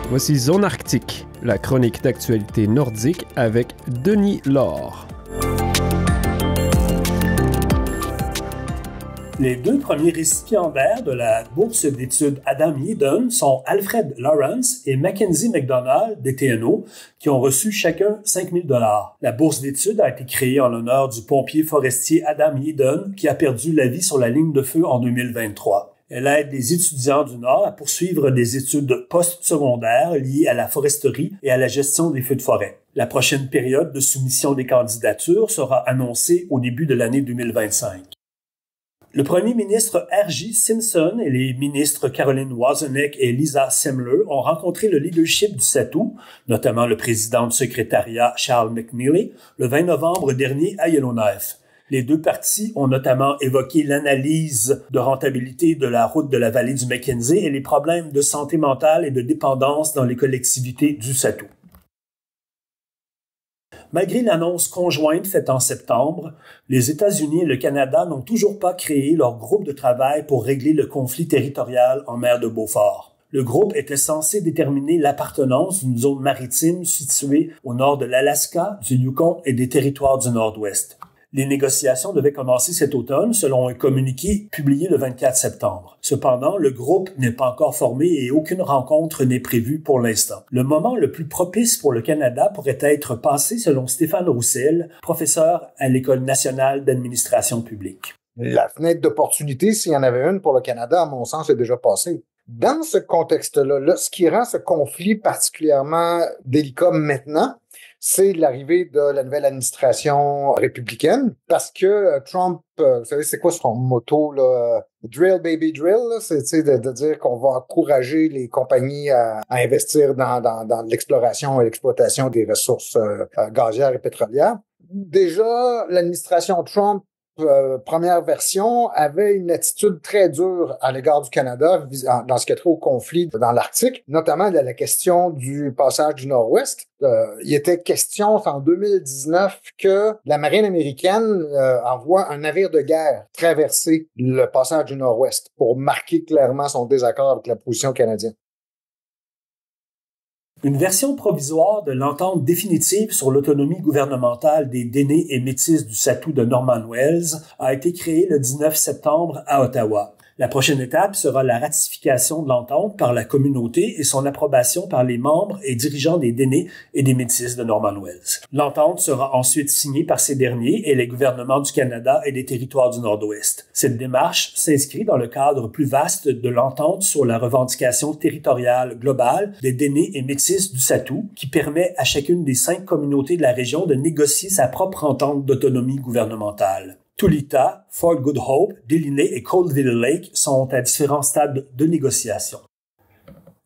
Voici Zone Arctique, la chronique d'actualité nordique avec Denis Laure. Les deux premiers récipiendaires de la bourse d'études Adam Yeadon sont Alfred Lawrence et Mackenzie McDonald des TNO, qui ont reçu chacun 5 000 $. La bourse d'études a été créée en l'honneur du pompier forestier Adam Yeadon, qui a perdu la vie sur la ligne de feu en 2023. Elle aide les étudiants du Nord à poursuivre des études post-secondaires liées à la foresterie et à la gestion des feux de forêt. La prochaine période de soumission des candidatures sera annoncée au début de l'année 2025. Le premier ministre R.J. Simpson et les ministres Caroline Wozniak et Lisa Semler ont rencontré le leadership du SATU, notamment le président du secrétariat Charles McNeely, le 20 novembre dernier à Yellowknife. Les deux parties ont notamment évoqué l'analyse de rentabilité de la route de la vallée du Mackenzie et les problèmes de santé mentale et de dépendance dans les collectivités du SATU. Malgré l'annonce conjointe faite en septembre, les États-Unis et le Canada n'ont toujours pas créé leur groupe de travail pour régler le conflit territorial en mer de Beaufort. Le groupe était censé déterminer l'appartenance d'une zone maritime située au nord de l'Alaska, du Yukon et des territoires du Nord-Ouest. Les négociations devaient commencer cet automne, selon un communiqué publié le 24 septembre. Cependant, le groupe n'est pas encore formé et aucune rencontre n'est prévue pour l'instant. Le moment le plus propice pour le Canada pourrait être passé, selon Stéphane Roussel, professeur à l'École nationale d'administration publique. La fenêtre d'opportunité, s'il y en avait une pour le Canada, à mon sens, est déjà passée. Dans ce contexte-là, ce qui rend ce conflit particulièrement délicat maintenant, c'est l'arrivée de la nouvelle administration républicaine, parce que Trump, vous savez, c'est quoi son motto, là? Drill, baby, drill, là? C'est de dire qu'on va encourager les compagnies à investir dans l'exploration et l'exploitation des ressources gazières et pétrolières. Déjà, l'administration Trump, première version, avait une attitude très dure à l'égard du Canada dans ce qui a trait au conflit dans l'Arctique, notamment de la question du passage du Nord-Ouest. Il était question en 2019 que la marine américaine envoie un navire de guerre traverser le passage du Nord-Ouest pour marquer clairement son désaccord avec la position canadienne. Une version provisoire de l'entente définitive sur l'autonomie gouvernementale des Dénés et Métis du Satou de Norman Wells a été créée le 19 septembre à Ottawa. La prochaine étape sera la ratification de l'entente par la communauté et son approbation par les membres et dirigeants des Dénés et des Métis de Norman Wells. L'entente sera ensuite signée par ces derniers et les gouvernements du Canada et des territoires du Nord-Ouest. Cette démarche s'inscrit dans le cadre plus vaste de l'entente sur la revendication territoriale globale des Dénés et Métis du Satou, qui permet à chacune des 5 communautés de la région de négocier sa propre entente d'autonomie gouvernementale. Tulita, Fort Good Hope, Delaunay et Coldville Lake sont à différents stades de négociation.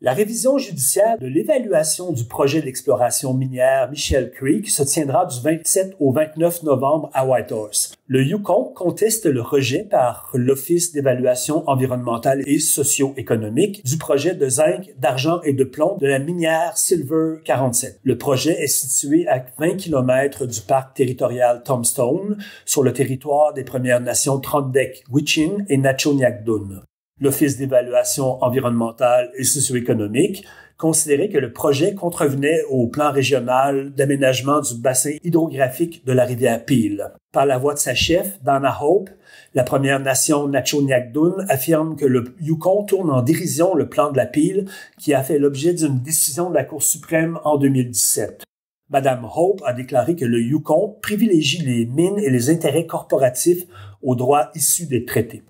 La révision judiciaire de l'évaluation du projet d'exploration minière Michel Creek se tiendra du 27 au 29 novembre à Whitehorse. Le Yukon conteste le rejet par l'Office d'évaluation environnementale et socio-économique du projet de zinc, d'argent et de plomb de la minière Silver 47. Le projet est situé à 20 km du parc territorial Tombstone, sur le territoire des Premières Nations Trondek, Gwich'in et Natchoniakdun. L'Office d'évaluation environnementale et socio-économique considérait que le projet contrevenait au plan régional d'aménagement du bassin hydrographique de la rivière Peel. Par la voix de sa chef, Dana Hope, la Première Nation Natchoniakdun affirme que le Yukon tourne en dérision le plan de la Peel qui a fait l'objet d'une décision de la Cour suprême en 2017. Madame Hope a déclaré que le Yukon privilégie les mines et les intérêts corporatifs aux droits issus des traités.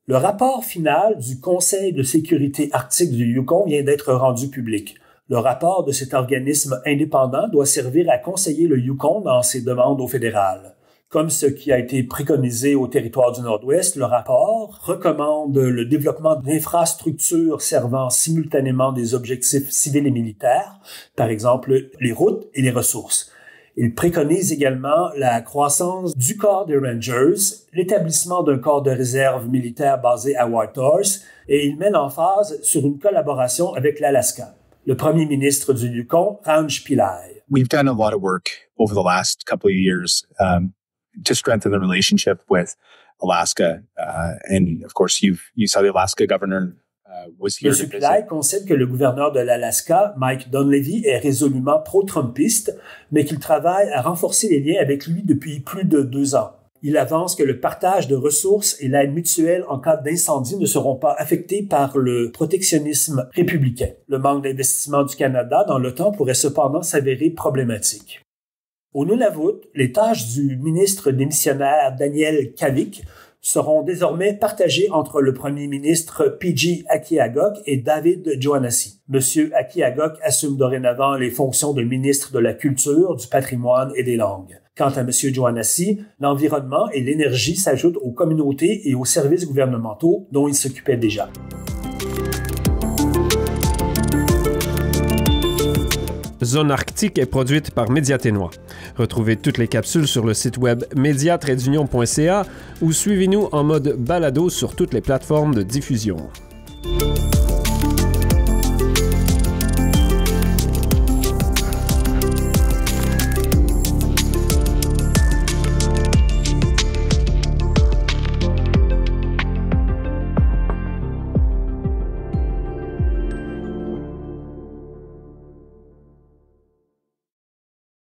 Le rapport final du Conseil de sécurité arctique du Yukon vient d'être rendu public. Le rapport de cet organisme indépendant doit servir à conseiller le Yukon dans ses demandes au fédéral. Comme ce qui a été préconisé au territoire du Nord-Ouest, le rapport recommande le développement d'infrastructures servant simultanément des objectifs civils et militaires, par exemple les routes et les ressources. Il préconise également la croissance du corps des Rangers, l'établissement d'un corps de réserve militaire basé à Whitehorse et il met l'emphase sur une collaboration avec l'Alaska. Le premier ministre du Yukon, Ranj Pillai. We've done a lot of work over the last couple of years to strengthen the relationship with Alaska. And of course, you saw the Alaska governor was here M. to Pillai visit. concède que le gouverneur de l'Alaska, Mike Dunleavy, est résolument pro-trumpiste, mais qu'il travaille à renforcer les liens avec lui depuis plus de 2 ans. Il avance que le partage de ressources et l'aide mutuelle en cas d'incendie ne seront pas affectés par le protectionnisme républicain. Le manque d'investissement du Canada dans l'OTAN pourrait cependant s'avérer problématique. Au Nunavut, les tâches du ministre démissionnaire Daniel Kalik seront désormais partagées entre le premier ministre P.J. Akiagok et David Johannassi. M. Akiagok assume dorénavant les fonctions de ministre de la Culture, du Patrimoine et des Langues. Quant à M. Johannassi, l'environnement et l'énergie s'ajoutent aux communautés et aux services gouvernementaux dont il s'occupait déjà. Zone Arctique est produite par Médiaténois. Retrouvez toutes les capsules sur le site web media-union.ca ou suivez-nous en mode balado sur toutes les plateformes de diffusion.